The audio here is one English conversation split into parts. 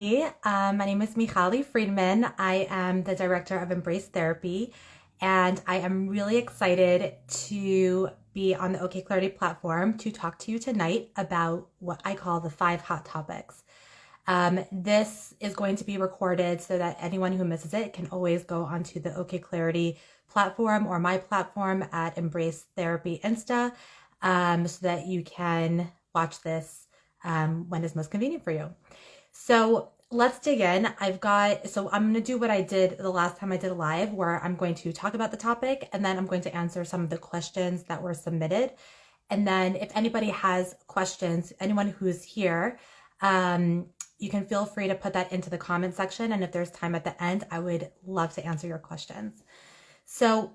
Hey, my name is Michali Friedman. I am the director of Embrace Therapy, and I am really excited to be on the OK Clarity platform to talk to you tonight about what I call the 5 hot topics. This is going to be recorded so that anyone who misses it can always go onto the OK Clarity platform or my platform at Embrace Therapy Insta, so that you can watch this when it's most convenient for you. So let's dig in. I'm going to do what I did the last time I did a live, where I'm going to talk about the topic and then I'm going to answer some of the questions that were submitted. And then if anybody has questions, anyone who's here, you can feel free to put that into the comment section. And if there's time at the end, I would love to answer your questions. So,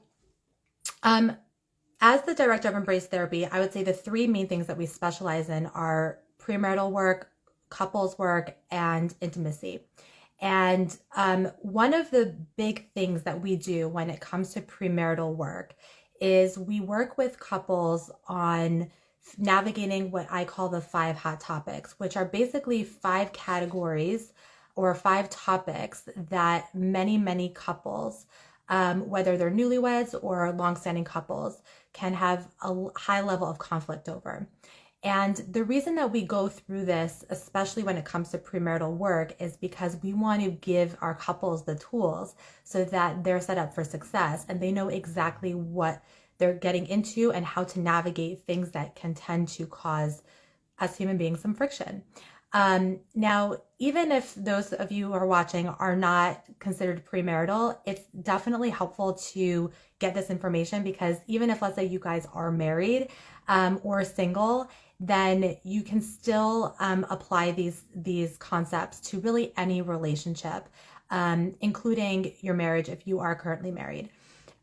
as the director of Embrace Therapy, I would say the 3 main things that we specialize in are premarital work, couples work, and intimacy. And one of the big things that we do when it comes to premarital work is we work with couples on navigating what I call the 5 hot topics, which are basically 5 categories or 5 topics that many couples, whether they're newlyweds or longstanding couples, can have a high level of conflict over. And the reason that we go through this, especially when it comes to premarital work, is because we want to give our couples the tools so that they're set up for success and they know exactly what they're getting into and how to navigate things that can tend to cause us human beings some friction. Now, even if those of you who are watching are not considered premarital, it's definitely helpful to get this information, because even if, let's say, you guys are married or single, then you can still apply these concepts to really any relationship, including your marriage if you are currently married.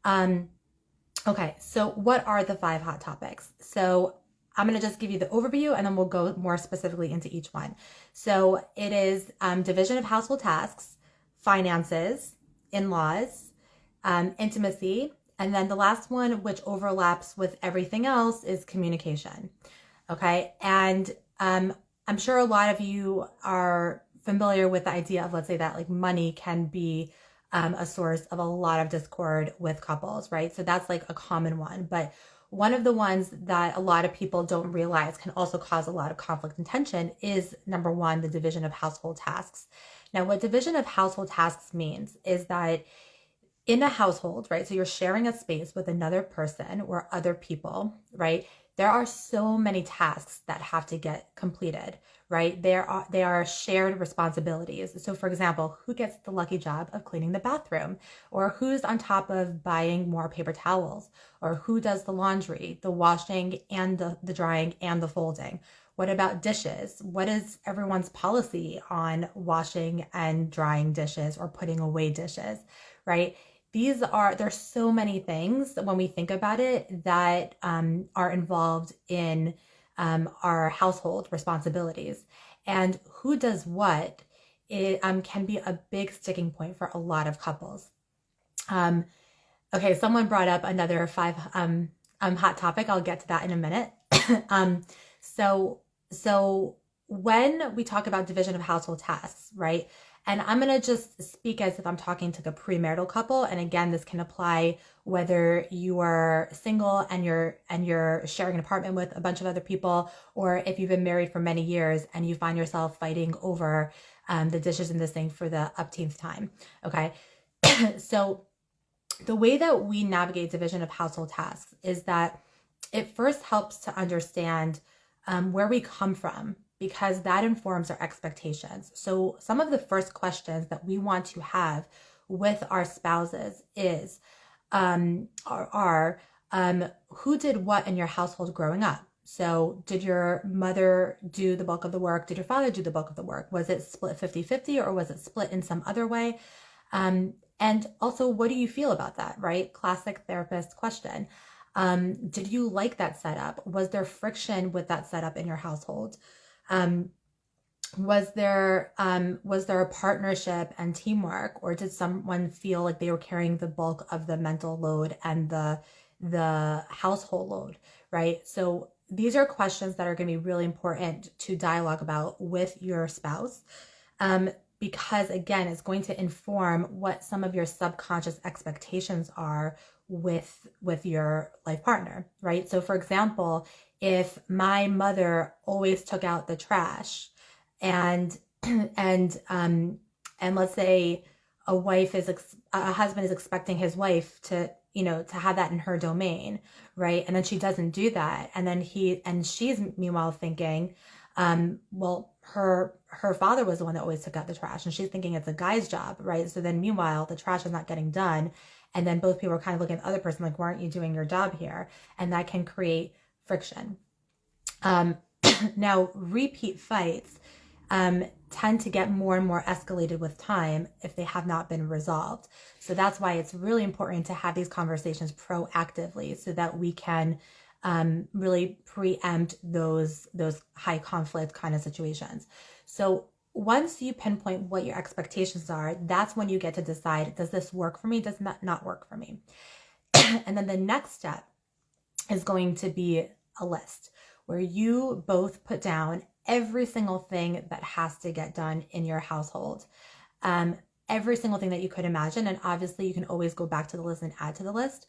Okay, so what are the 5 hot topics? So I'm going to just give you the overview and then we'll go more specifically into each one. So it is division of household tasks, finances, in-laws, intimacy, and then the last one, which overlaps with everything else, is communication. Okay, and I'm sure a lot of you are familiar with the idea of, let's say, that like money can be a source of a lot of discord with couples, right? So that's like a common one. But one of the ones that a lot of people don't realize can also cause a lot of conflict and tension is, number one, the division of household tasks. Now, what division of household tasks means is that in a household, right? So you're sharing a space with another person or other people, right? There are so many tasks that have to get completed, right? They are shared responsibilities. So for example, who gets the lucky job of cleaning the bathroom, or who's on top of buying more paper towels, or who does the laundry, the washing and the drying and the folding? What about dishes? What is everyone's policy on washing and drying dishes or putting away dishes, right? There's so many things when we think about it that are involved in our household responsibilities. And who does what, it can be a big sticking point for a lot of couples. Okay, someone brought up another 5 hot topic. I'll get to that in a minute. um, so when we talk about division of household tasks, right? And I'm going to just speak as if I'm talking to the premarital couple. And again, this can apply whether you are single and you're sharing an apartment with a bunch of other people, or if you've been married for many years and you find yourself fighting over the dishes in the sink for the upteenth time. Okay. So the way that we navigate division of household tasks is that it first helps to understand where we come from, because that informs our expectations. So some of the first questions that we want to have with our spouses is, who did what in your household growing up? So did your mother do the bulk of the work? Did your father do the bulk of the work? Was it split 50-50, or was it split in some other way? And also, what do you feel about that, right? Classic therapist question. Did you like that setup? Was there friction with that setup in your household? Was there a partnership and teamwork, or did someone feel like they were carrying the bulk of the mental load and the household load, right? So these are questions that are going to be really important to dialogue about with your spouse. because again, it's going to inform what some of your subconscious expectations are with your life partner, right? So for example, if my mother always took out the trash and and let's say a husband is expecting his wife to, to have that in her domain, right? And then she doesn't do that. And then she's meanwhile thinking, well, her father was the one that always took out the trash, and she's thinking it's a guy's job, right? So then meanwhile, the trash is not getting done. And then both people are kind of looking at the other person like, why aren't you doing your job here? And that can create friction. Now, repeat fights tend to get more and more escalated with time if they have not been resolved. So that's why it's really important to have these conversations proactively so that we can really preempt those high conflict kind of situations. So once you pinpoint what your expectations are, that's when you get to decide, does this work for me? Does not work for me? And then the next step is going to be a list where you both put down every single thing that has to get done in your household. Every single thing that you could imagine. And obviously you can always go back to the list and add to the list.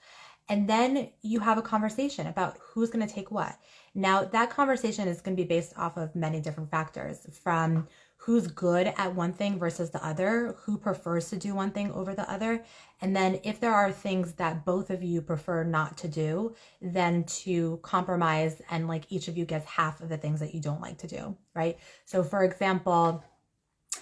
And then you have a conversation about who's going to take what. Now, that conversation is going to be based off of many different factors, from who's good at one thing versus the other, who prefers to do one thing over the other. And then if there are things that both of you prefer not to do, then to compromise and like each of you gets half of the things that you don't like to do, right? So for example,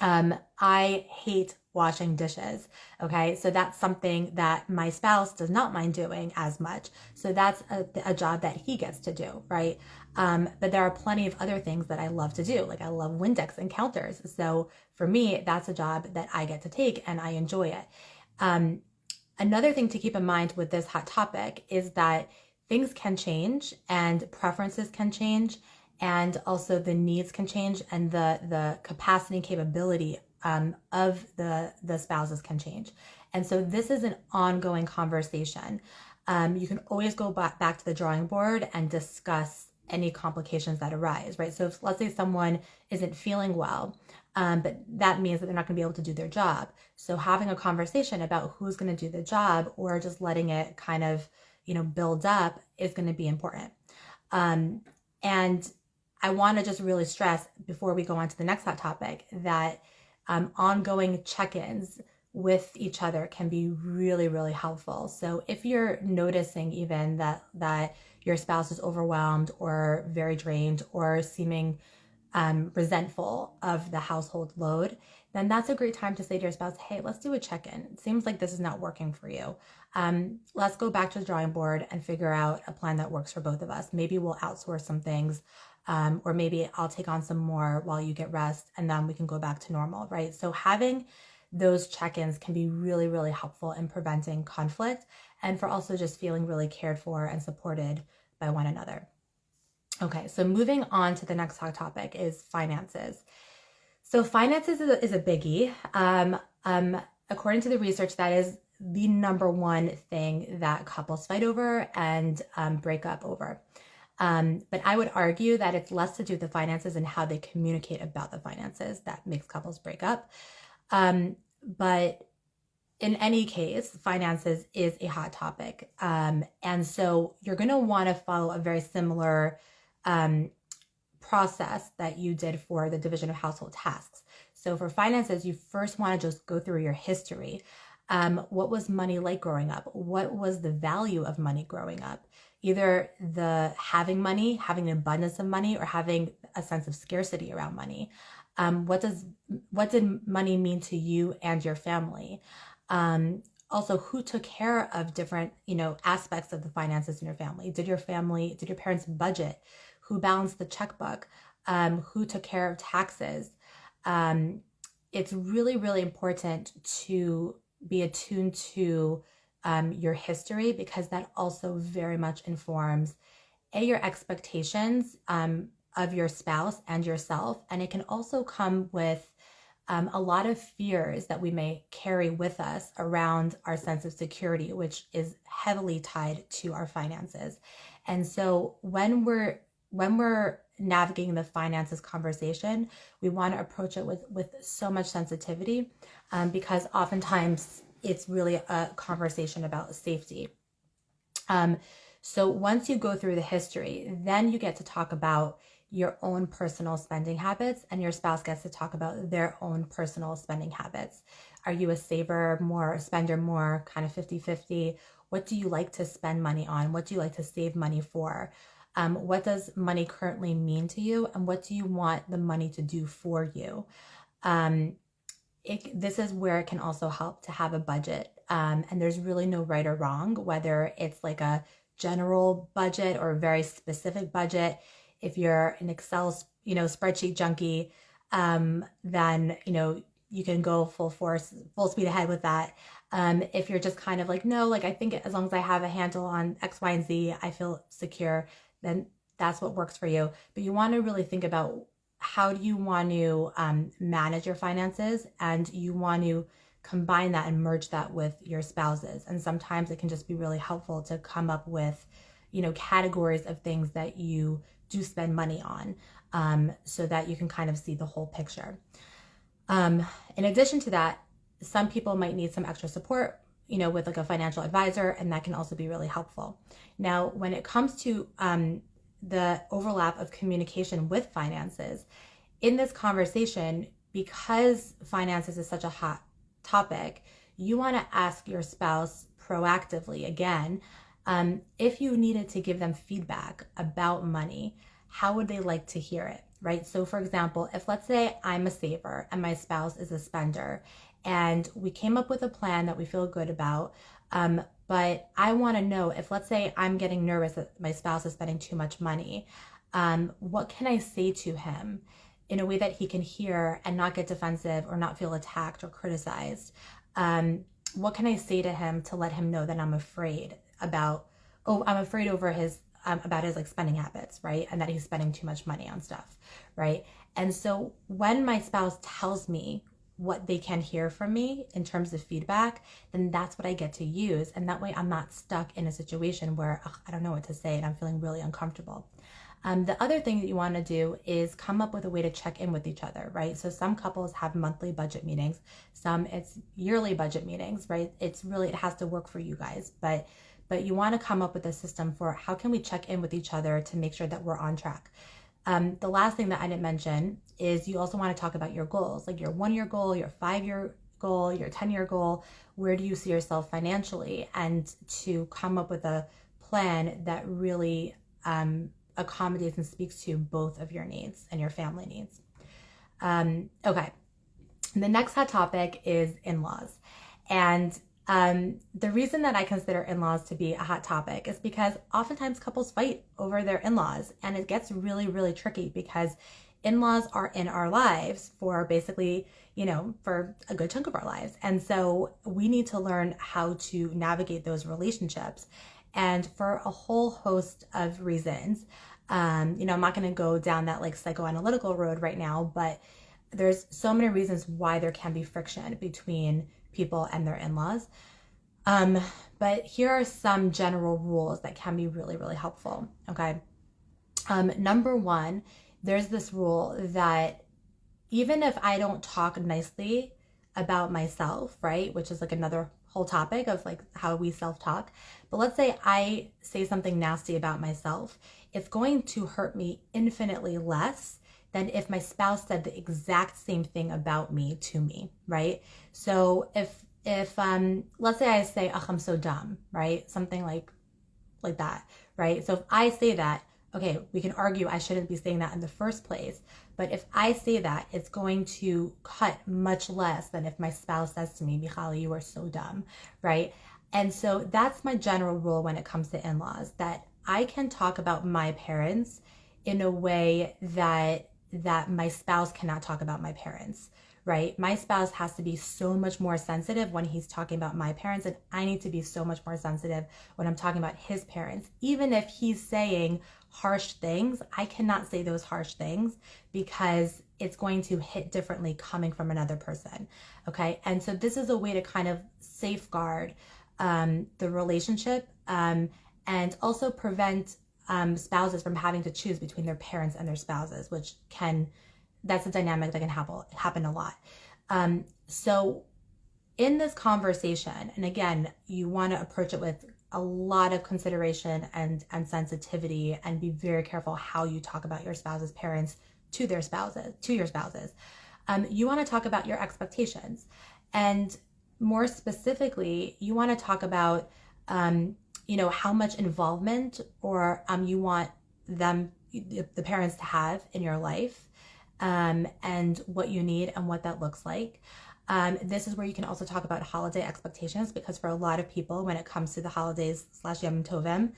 I hate washing dishes. Okay. So that's something that my spouse does not mind doing as much. So that's a job that he gets to do. Right. But there are plenty of other things that I love to do. Like I love Windex and counters. So for me, that's a job that I get to take and I enjoy it. Another thing to keep in mind with this hot topic is that things can change and preferences can change. And also the needs can change and the capacity and capability of the spouses can change. And so this is an ongoing conversation. You can always go back to the drawing board and discuss any complications that arise, right? So if, let's say someone isn't feeling well, but that means that they're not going to be able to do their job. So having a conversation about who's going to do the job or just letting it kind of, build up is going to be important. And I want to just really stress before we go on to the next hot topic that ongoing check-ins with each other can be really, really helpful. So if you're noticing even that your spouse is overwhelmed or very drained or seeming resentful of the household load, then that's a great time to say to your spouse, hey, let's do a check-in. It seems like this is not working for you. Let's go back to the drawing board and figure out a plan that works for both of us. Maybe we'll outsource some things. Or maybe I'll take on some more while you get rest and then we can go back to normal, right? So having those check-ins can be really, really helpful in preventing conflict and for also just feeling really cared for and supported by one another. Okay, so moving on to the next hot topic is finances. So finances is a biggie. According to the research, that is the number one thing that couples fight over and break up over. But I would argue that it's less to do with the finances and how they communicate about the finances that makes couples break up. But in any case, finances is a hot topic. And so you're going to want to follow a very similar process that you did for the division of household tasks. So for finances, you first want to just go through your history. What was money like growing up? What was the value of money growing up? Either the having money, having an abundance of money, or having a sense of scarcity around money. What did money mean to you and your family? Also, who took care of different, aspects of the finances in your family? Did your parents budget? Who balanced the checkbook? Who took care of taxes? It's really, really important to be attuned to your history, because that also very much informs your expectations of your spouse and yourself. And it can also come with a lot of fears that we may carry with us around our sense of security, which is heavily tied to our finances. And so when we're navigating the finances conversation, we want to approach it with so much sensitivity, because oftentimes it's really a conversation about safety. So once you go through the history, then you get to talk about your own personal spending habits, and your spouse gets to talk about their own personal spending habits. Are you a saver more, a spender more, kind of 50-50? What do you like to spend money on? What do you like to save money for? What does money currently mean to you? And what do you want the money to do for you? This is where it can also help to have a budget. And there's really no right or wrong, whether it's like a general budget or a very specific budget. If you're an Excel, spreadsheet junkie, then, you can go full force, full speed ahead with that. If you're just kind of like, no, like I think as long as I have a handle on X, Y, and Z, I feel secure, then that's what works for you. But you want to really think about how do you want to manage your finances, and you want to combine that and merge that with your spouses. And sometimes it can just be really helpful to come up with, categories of things that you do spend money on, so that you can kind of see the whole picture. In addition to that, some people might need some extra support, with like a financial advisor, and that can also be really helpful. Now, when it comes to the overlap of communication with finances, in this conversation, because finances is such a hot topic, you want to ask your spouse proactively again, if you needed to give them feedback about money, how would they like to hear it, right? So for example, if let's say I'm a saver and my spouse is a spender, and we came up with a plan that we feel good about, but I want to know if, let's say, I'm getting nervous that my spouse is spending too much money, what can I say to him in a way that he can hear and not get defensive or not feel attacked or criticized? What can I say to him to let him know that I'm afraid about his like spending habits, right? And that he's spending too much money on stuff, right? And so when my spouse tells me what they can hear from me in terms of feedback, then that's what I get to use. And that way I'm not stuck in a situation where I don't know what to say and I'm feeling really uncomfortable. The other thing that you want to do is come up with a way to check in with each other, right? So some couples have monthly budget meetings, some it's yearly budget meetings, right? It has to work for you guys, but you want to come up with a system for how can we check in with each other to make sure that we're on track. The last thing that I didn't mention is you also want to talk about your goals, like your 1-year goal, your 5-year goal, your 10-year goal. Where do you see yourself financially? And to come up with a plan that really accommodates and speaks to both of your needs and your family needs. Okay. The next hot topic is in-laws. And the reason that I consider in-laws to be a hot topic is because oftentimes couples fight over their in-laws, and it gets really, really tricky because in-laws are in our lives for basically, for a good chunk of our lives. And so we need to learn how to navigate those relationships. And for a whole host of reasons, I'm not going to go down that like psychoanalytical road right now, but there's so many reasons why there can be friction between people and their in-laws. But here are some general rules that can be really, really helpful. Okay. Number one, there's this rule that even if I don't talk nicely about myself, right, which is like another whole topic of like how we self-talk, but let's say I say something nasty about myself, it's going to hurt me infinitely less than if my spouse said the exact same thing about me to me, right? So if let's say I say, "Oh, I'm so dumb," right? Something like that, right? So if I say that, okay, we can argue I shouldn't be saying that in the first place, but if I say that, it's going to cut much less than if my spouse says to me, "Michali, you are so dumb," right? And so that's my general rule when it comes to in-laws, that I can talk about my parents in a way that my spouse cannot talk about my parents, right? My spouse has to be so much more sensitive when he's talking about my parents, and I need to be so much more sensitive when I'm talking about his parents. Even if he's saying harsh things, I cannot say those harsh things because it's going to hit differently coming from another person, okay? And so this is a way to kind of safeguard the relationship, and also prevent spouses from having to choose between their parents and their spouses, that's a dynamic that can happen a lot. So in this conversation, and again, you want to approach it with a lot of consideration and sensitivity, and be very careful how you talk about your spouse's parents to your spouses. You want to talk about your expectations, and more specifically, you want to talk about, how much involvement or you want the parents to have in your life, and what you need and what that looks like. This is where you can also talk about holiday expectations, because for a lot of people, when it comes to the holidays / Yom Tovim,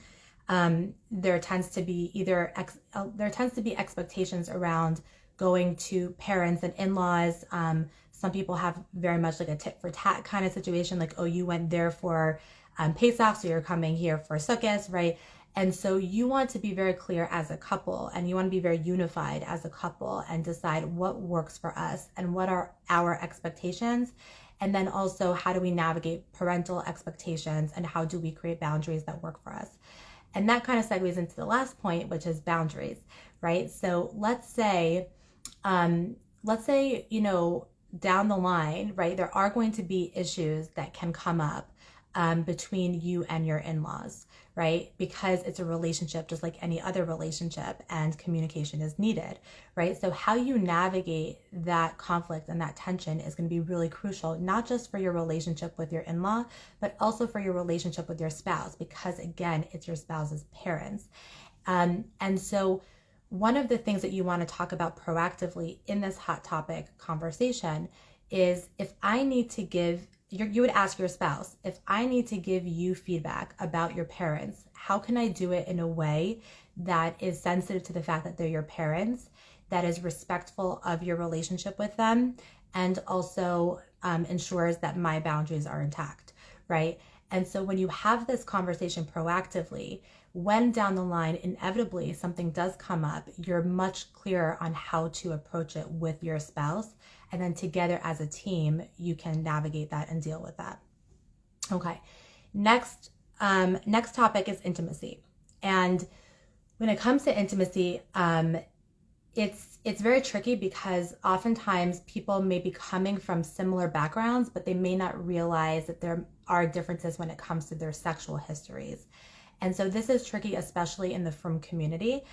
there tends to be expectations around going to parents and in-laws. Some people have very much like a tit for tat kind of situation, like, oh, you went there for Pesach, so you're coming here for Sukkot, right? And so you want to be very clear as a couple, and you want to be very unified as a couple, and decide what works for us and what are our expectations. And then also, how do we navigate parental expectations, and how do we create boundaries that work for us? And that kind of segues into the last point, which is boundaries, right? So let's say, down the line, right, there are going to be issues that can come up between you and your in-laws, right? Because it's a relationship just like any other relationship, and communication is needed, right? So how you navigate that conflict and that tension is going to be really crucial, not just for your relationship with your in-law, but also for your relationship with your spouse, because again, it's your spouse's parents. And so one of the things that you want to talk about proactively in this hot topic conversation is, if I need to give, you would ask your spouse, if I need to give you feedback about your parents, how can I do it in a way that is sensitive to the fact that they're your parents, that is respectful of your relationship with them, and also ensures that my boundaries are intact, right? And so when you have this conversation proactively, when down the line, inevitably something does come up, you're much clearer on how to approach it with your spouse. And then together as a team, you can navigate that and deal with that. Okay, next topic is intimacy. And when it comes to intimacy, it's very tricky, because oftentimes people may be coming from similar backgrounds, but they may not realize that there are differences when it comes to their sexual histories. And so this is tricky, especially in the frum community.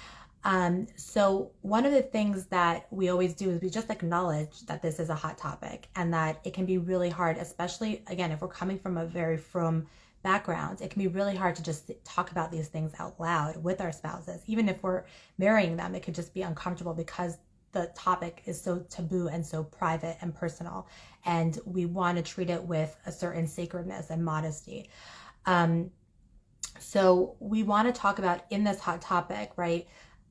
So one of the things that we always do is we just acknowledge that this is a hot topic, and that it can be really hard, especially, again, if we're coming from a very frum background, it can be really hard to just talk about these things out loud with our spouses. Even if we're marrying them, it could just be uncomfortable because the topic is so taboo and so private and personal, and we want to treat it with a certain sacredness and modesty. So we want to talk about, in this hot topic, right,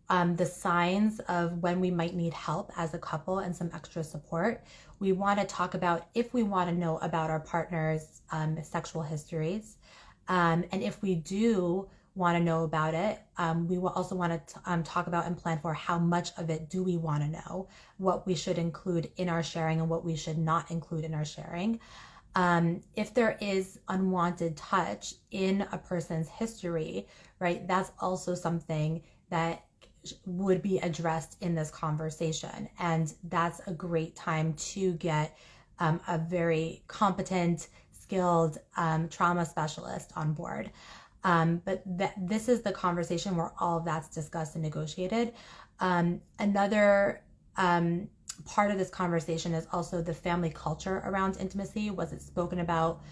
the signs of when we might need help as a couple and some extra support. We want to talk about if we want to know about our partner's sexual histories. And if we do want to know about it, we will also want to talk about and plan for how much of it do we want to know, what we should include in our sharing and what we should not include in our sharing. If there is unwanted touch in a person's history, right, that's also something that would be addressed in this conversation. And that's a great time to get a very competent, skilled trauma specialist on board. But this is the conversation where all of that's discussed and negotiated. Another part of this conversation is also the family culture around intimacy. Was it spoken about?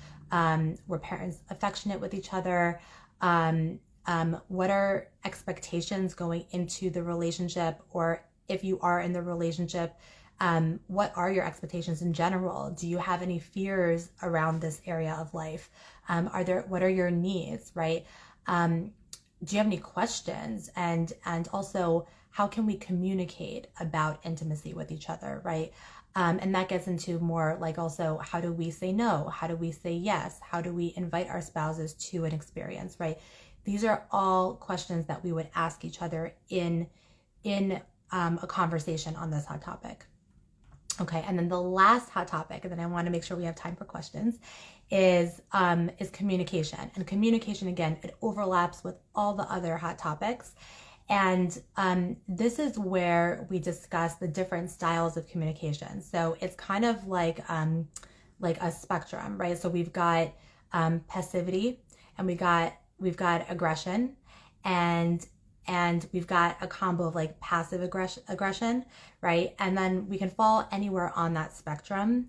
Were parents affectionate with each other? What are expectations going into the relationship? Or if you are in the relationship, what are your expectations in general? Do you have any fears around this area of life? What are your needs, right? Do you have any questions? And also, how can we communicate about intimacy with each other, right? And that gets into more like, also, how do we say no? How do we say yes? How do we invite our spouses to an experience, right? These are all questions that we would ask each other in a conversation on this hot topic. Okay, and then the last hot topic, and then I want to make sure we have time for questions, is communication. And communication, again, it overlaps with all the other hot topics. And this is where we discuss the different styles of communication. So it's kind of like a spectrum, right? So we've got passivity, and we've got aggression, and we've got a combo of like passive aggression, right? And then we can fall anywhere on that spectrum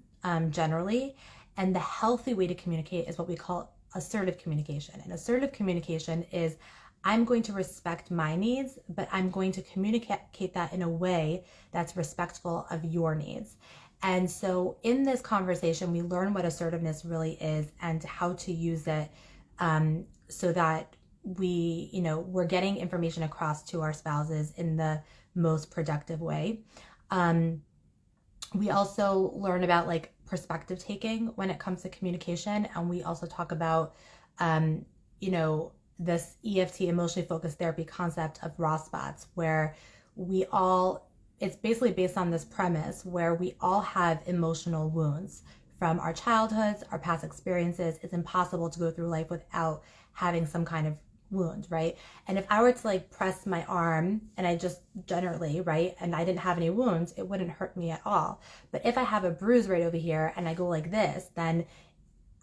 generally. And the healthy way to communicate is what we call assertive communication. And assertive communication is, I'm going to respect my needs, but I'm going to communicate that in a way that's respectful of your needs. And so in this conversation, we learn what assertiveness really is and how to use it so that we're getting information across to our spouses in the most productive way. We also learn about like perspective taking when it comes to communication. And we also talk about, this EFT, emotionally focused therapy concept of raw spots, where it's basically based on this premise where we all have emotional wounds from our childhoods, our past experiences. It's impossible to go through life without having some kind of wound, right? And if I were to like press my arm and I just generally, right, and I didn't have any wounds, it wouldn't hurt me at all. But if I have a bruise right over here and I go like this, then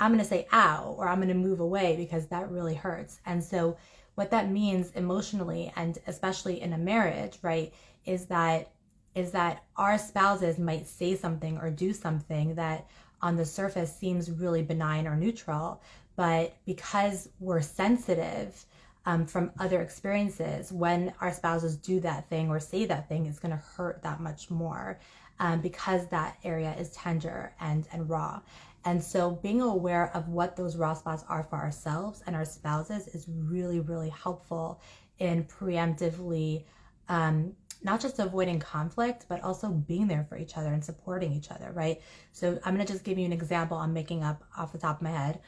I'm going to say ow, or I'm going to move away because that really hurts. And so what that means emotionally, and especially in a marriage, right, is that our spouses might say something or do something that on the surface seems really benign or neutral, but because we're sensitive from other experiences, when our spouses do that thing or say that thing, it's going to hurt that much more because that area is tender and raw. And so being aware of what those raw spots are for ourselves and our spouses is really, really helpful in preemptively not just avoiding conflict, but also being there for each other and supporting each other, right? So I'm going to just give you an example I'm making up off the top of my head.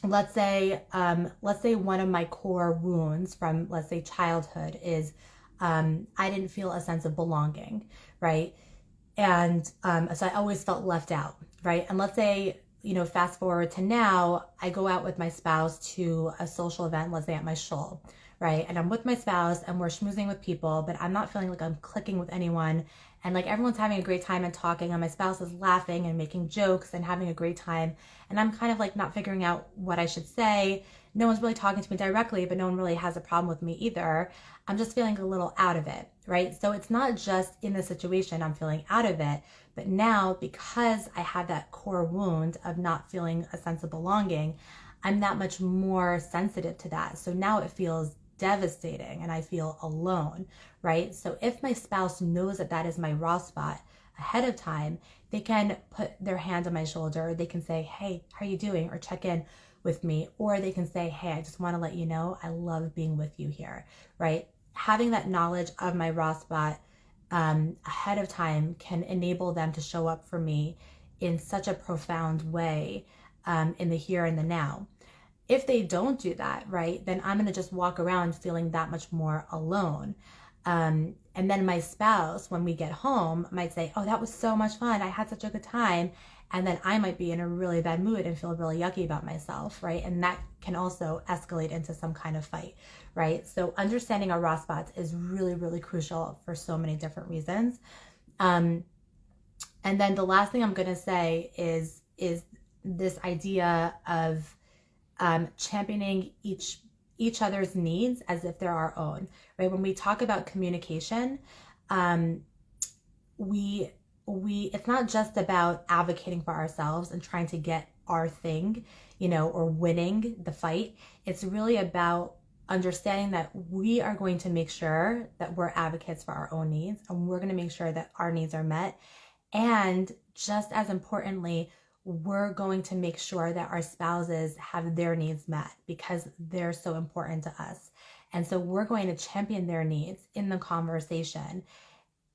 Let's say one of my core wounds from, let's say, childhood is I didn't feel a sense of belonging, right? And so I always felt left out, right? And let's say, fast forward to now, I go out with my spouse to a social event, let's say at my shul, right? And I'm with my spouse and we're schmoozing with people, but I'm not feeling like I'm clicking with anyone. And like everyone's having a great time and talking, and my spouse is laughing and making jokes and having a great time. And I'm kind of like not figuring out what I should say. No one's really talking to me directly, but no one really has a problem with me either. I'm just feeling a little out of it, right? So it's not just in the situation I'm feeling out of it, but now because I have that core wound of not feeling a sense of belonging, I'm that much more sensitive to that. So now it feels devastating and I feel alone, right? So if my spouse knows that that is my raw spot ahead of time, they can put their hand on my shoulder. They can say, hey, how are you doing? Or check in with me. Or they can say, hey, I just want to let you know I love being with you here, right? Having that knowledge of my raw spot ahead of time can enable them to show up for me in such a profound way in the here and the now. If they don't do that, right, then I'm going to just walk around feeling that much more alone. And then my spouse, when we get home, might say, oh, that was so much fun. I had such a good time. And then I might be in a really bad mood and feel really yucky about myself, right? And that can also escalate into some kind of fight, right? So understanding our raw spots is really, really crucial for so many different reasons. And then the last thing I'm going to say is this idea of championing each other's needs as if they're our own, right? When we talk about communication, it's not just about advocating for ourselves and trying to get our thing, or winning the fight. It's really about understanding that we are going to make sure that we're advocates for our own needs, and we're going to make sure that our needs are met. And just as importantly, we're going to make sure that our spouses have their needs met because they're so important to us. And so we're going to champion their needs in the conversation.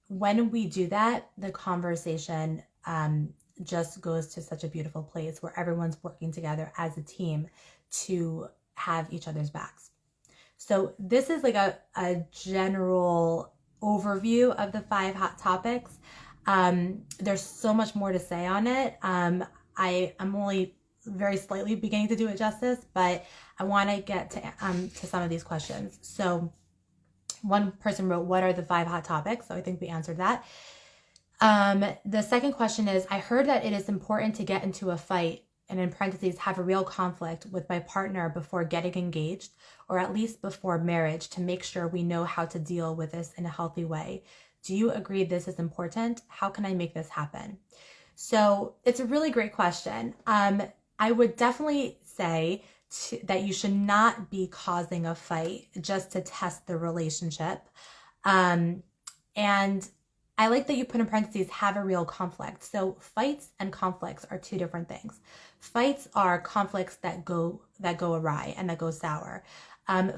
When we do that, the conversation just goes to such a beautiful place where everyone's working together as a team to have each other's backs. So this is like a general overview of the 5 hot topics. There's so much more to say on it. I'm only very slightly beginning to do it justice, but I want to get to some of these questions. So one person wrote, what are the 5 hot topics? So I think we answered that. The second question is, I heard that it is important to get into a fight, and in parentheses, have a real conflict with my partner before getting engaged, or at least before marriage, to make sure we know how to deal with this in a healthy way. Do you agree this is important? How can I make this happen? So it's a really great question. I would definitely say that you should not be causing a fight just to test the relationship. And I like that you put in parentheses, have a real conflict. So fights and conflicts are 2 different things. Fights are conflicts that go awry and that go sour.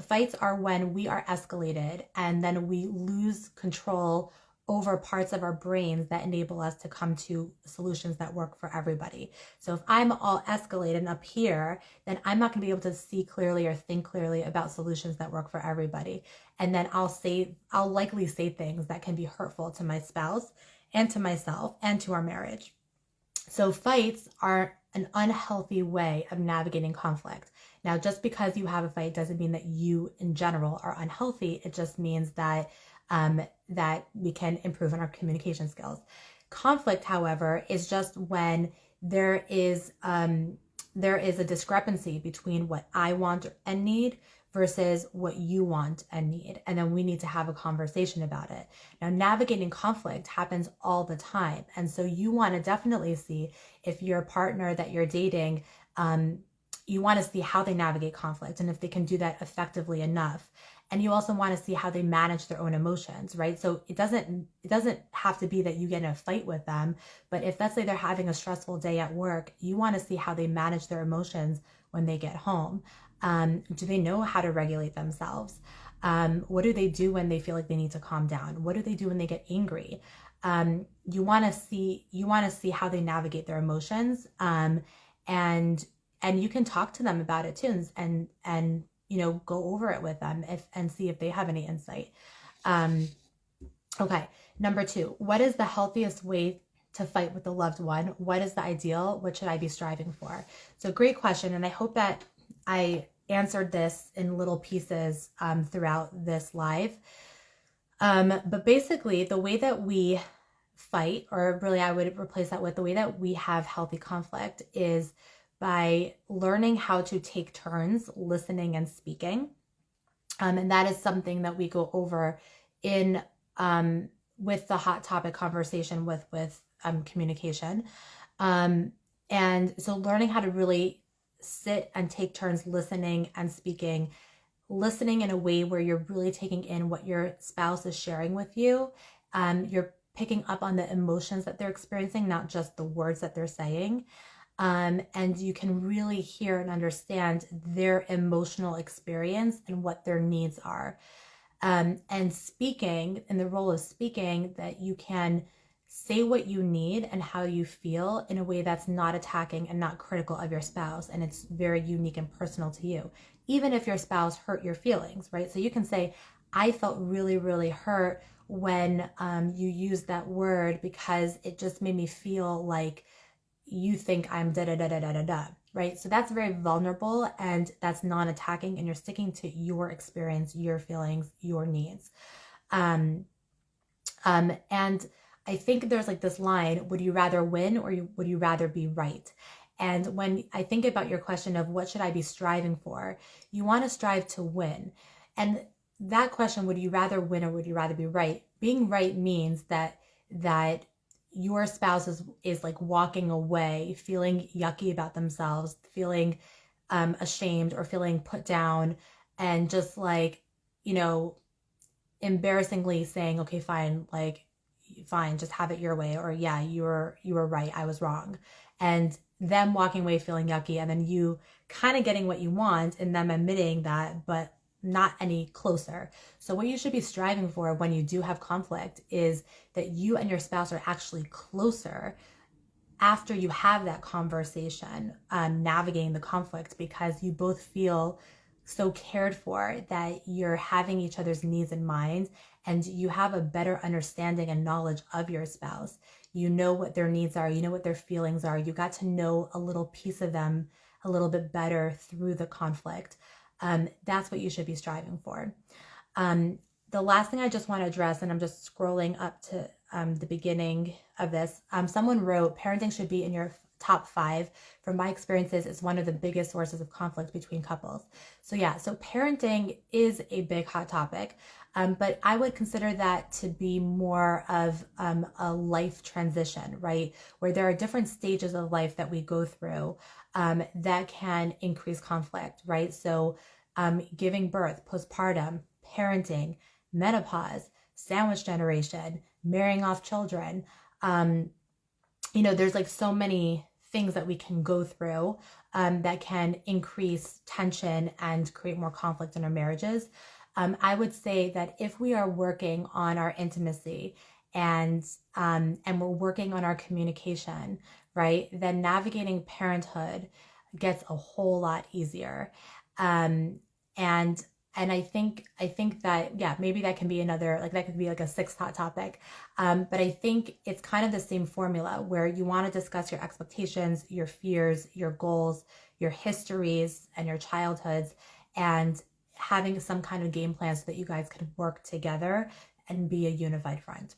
Fights are when we are escalated and then we lose control over parts of our brains that enable us to come to solutions that work for everybody. So if I'm all escalated up here, then I'm not going to be able to see clearly or think clearly about solutions that work for everybody. And then I'll likely say things that can be hurtful to my spouse and to myself and to our marriage. So fights are an unhealthy way of navigating conflict. Now, just because you have a fight doesn't mean that you in general are unhealthy. It just means that that we can improve on our communication skills. Conflict, however, is just when there is a discrepancy between what I want and need versus what you want and need. And then we need to have a conversation about it. Now, navigating conflict happens all the time. And so you want to definitely see if your partner that you're dating, you want to see how they navigate conflict and if they can do that effectively enough. And you also want to see how they manage their own emotions, right? So it doesn't have to be that you get in a fight with them, but if let's say they're having a stressful day at work, you want to see how they manage their emotions when they get home. Do they know how to regulate themselves? What do they do when they feel like they need to calm down? What do they do when they get angry? You want to see how they navigate their emotions, and you can talk to them about it too, and go over it with them and see if they have any insight. Okay, number 2, what is the healthiest way to fight with a loved one? What is the ideal? What should I be striving for? So great question, and I hope that I answered this in little pieces throughout this live. But basically, the way that we fight, or really I would replace that with the way that we have healthy conflict, is by learning how to take turns listening and speaking. And that is something that we go over in with the hot topic conversation with communication. And so learning how to really sit and take turns listening and speaking, listening in a way where you're really taking in what your spouse is sharing with you. You're picking up on the emotions that they're experiencing, not just the words that they're saying. And you can really hear and understand their emotional experience and what their needs are. And speaking, in the role of speaking, that you can say what you need and how you feel in a way that's not attacking and not critical of your spouse. And it's very unique and personal to you, even if your spouse hurt your feelings, right? So you can say, I felt really, really hurt when you used that word because it just made me feel like you think I'm da-da-da-da-da-da, right? So that's very vulnerable and that's non-attacking, and you're sticking to your experience, your feelings, your needs. And I think there's like this line, would you rather win or would you rather be right? And when I think about your question of what should I be striving for, you want to strive to win. And that question, would you rather win or would you rather be right? Being right means that your spouse is like walking away, feeling yucky about themselves, feeling ashamed or feeling put down, and just like, embarrassingly saying, okay, fine, just have it your way, or yeah, you were right, I was wrong. And them walking away feeling yucky, and then you kind of getting what you want and them admitting that, but not any closer. So what you should be striving for when you do have conflict is that you and your spouse are actually closer after you have that conversation, navigating the conflict, because you both feel so cared for that you're having each other's needs in mind, and you have a better understanding and knowledge of your spouse. You know what their needs are, you know what their feelings are. You got to know a little piece of them a little bit better through the conflict. That's what you should be striving for. The last thing I just want to address, and I'm just scrolling up to the beginning of this, someone wrote, parenting should be in your top 5. From my experiences, it's one of the biggest sources of conflict between couples. So yeah, so parenting is a big hot topic, but I would consider that to be more of a life transition, right? Where there are different stages of life that we go through that can increase conflict, right? So giving birth, postpartum, parenting, menopause, sandwich generation, marrying off children. There's like so many things that we can go through that can increase tension and create more conflict in our marriages. I would say that if we are working on our intimacy and we're working on our communication, right, then navigating parenthood gets a whole lot easier. And I think that, yeah, maybe that can be another, like that could be like a 6th hot topic. But I think it's kind of the same formula where you want to discuss your expectations, your fears, your goals, your histories, and your childhoods, and having some kind of game plan so that you guys can work together and be a unified front.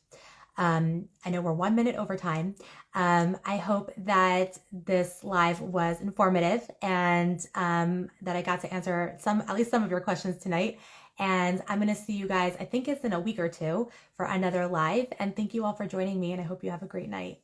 I know we're 1 minute over time. I hope that this live was informative and that I got to answer at least some of your questions tonight. And I'm going to see you guys, I think it's in a week or 2 for another live. And thank you all for joining me, and I hope you have a great night.